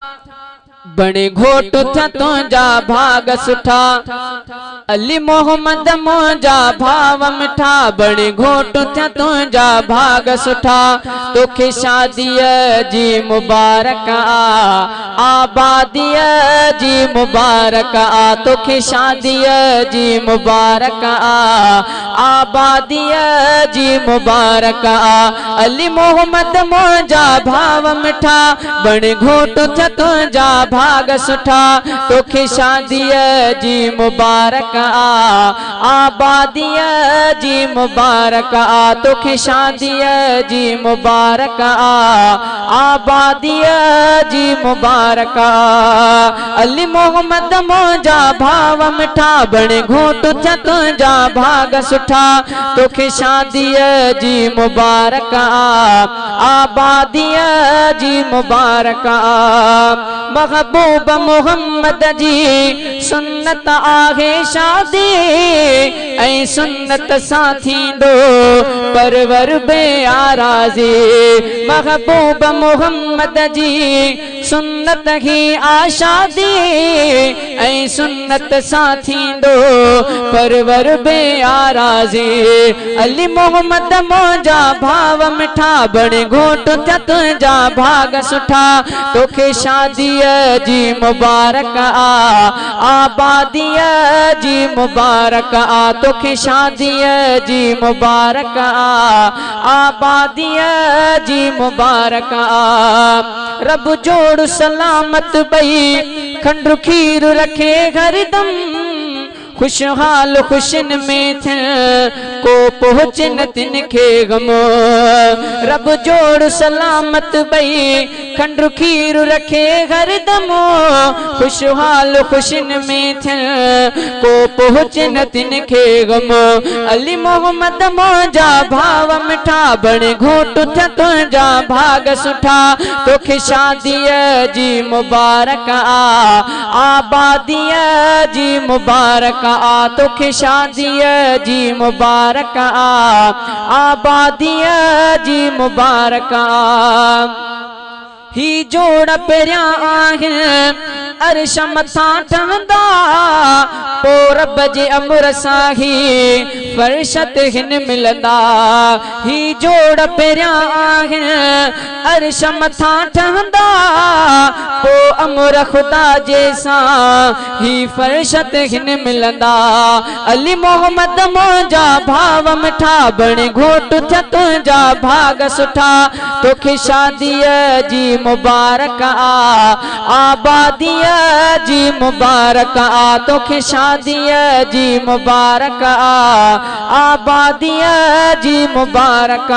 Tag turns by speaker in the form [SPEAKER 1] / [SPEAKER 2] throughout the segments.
[SPEAKER 1] बणे घोट था तुझा भाग सुठा, अली मोहम्मद मुंहिंजा भाव मिठा। बणे घोट था तुझा भाग सुठा, तोखे शादीअ जी मुबारक आबादीअ जी मुबारक तोखे शादीअ जी मुबारक आबादीअ जी मुबारक अली मोहम्मद मुंहिंजा भाव मिठा। बणे घोट था तुझा भाग सुठा, तोखे शादीअ जी मुबारक आबादीअ जी मुबारक तोखे शादीअ जी मुबारक आबादीअ जी मुबारक अली मोहम्मद मुंहिंजा भाव मिठा। बणे घोट था तुझा भाग सुठा, तोखे शादीअ जी मुबारक आबादीअ जी मुबारक। महबूब मोहम्मद जी सुन्नत आहे शादी, ऐं सुन्नत सां थींदो परवर बेआराज़ी। महबूब मोहम्मद जी सुन्नत ही आशादी, ऐं सुन्नत सां थींदो परवर बेआराज़ी। अली मोहम्मद मुंहिंजा भाव मिठा, बणे घोट था तुझा भाग सुठा, तोखे शादीअ जी मुबारक आबादीअ जी मुबारक तोखे शादीअ जी मुबारक आबादीअ जी मुबारक। रब जोड़ सलामत बई खंड खीर रखे हरदम, खुशहाल खुशन में थे को पहुँचन तिनखे गम। रब जोड़ सलामत बई खंड खीर रखे हरदम, खुशहाल खुशन में थे को पहुँचन तिनखे गम। अली मोहम्मद मुंहिंजा भाव मिठा, बणे घोट था तुझा भाग सुठा, तोखे शादीअ जी मुबारक आबादीअ जी मुबारक तोखे शादीअ जी मुबारक आबादीअ जी मुबारक। ही जोड़ पहिरियां आहिनि अर्श मथां ठहंदा, पो रब जे अमर सां ही फरशत हिन मिलंदा। ही जोड़ पहिरियां आहिनि अर्श मथां ठहंदा, पो अमर खुदा जे सां ही फरशत हिन मिलंदा। अली मोहम्मद मुंहिंजा भाव मिठा, बणे घोट था तुझा भाग सुठा, तोखे शादीअ जी मुबारक आबादीअ जी मुबारक तोखे शादीअ जी मुबारक आबादीअ जी मुबारक।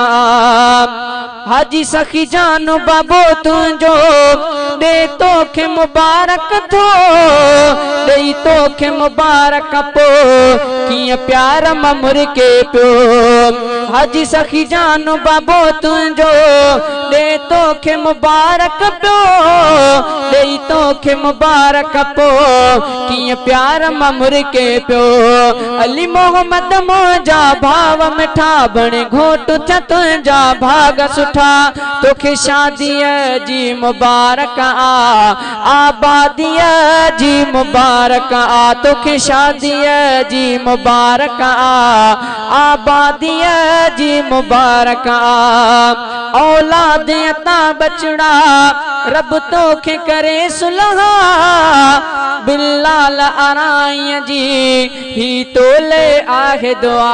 [SPEAKER 1] हाजी सखी जानो बाबो तुंहिंजो दे तोखे मुबारक थो, ॾेई तोखे मुबारक पो कीअं प्यार ममुर के पियो। हाजी सखी जानो बाबो तुंहिंजो दे तोखे मुबारक पियो, ॾेई तोखे मुबारक पो कीअं प्यार ममुर के पियो। अली मोहम्मद मुंहिंजा भाव मिठा, बणे घोट था तुंहिंजा भाग सुठा, तोखे शादीअ जी मुबारक आबादीअ जी मुबारक तोखे शादीअ जी मुबारक आबादीअ जी मुबारक। औलाद अता बचड़ा रब तोखे करे सुलहा, बिलाल आराईअ जी ही तोले आहे दुआ।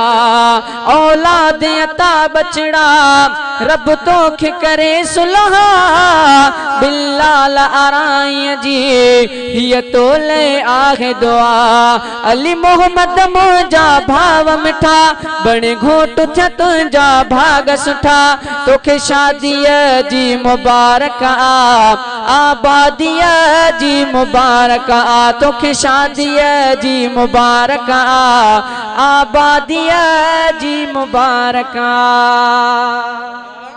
[SPEAKER 1] औलाद अता बचड़ा रब तोखे करे सुलहा, बिलाल आराईअ जी हीअ तोले आहे दुआ। अली मोहम्मद मुंहिंजा भाव मिठा, बणे घोट था तुंहिंजा भाग सुठा, तोखे शादीअ जी मुबारक आबादीअ जी मुबारक तोखे शादीअ जी मुबारक आबादीअ जी मुबारक।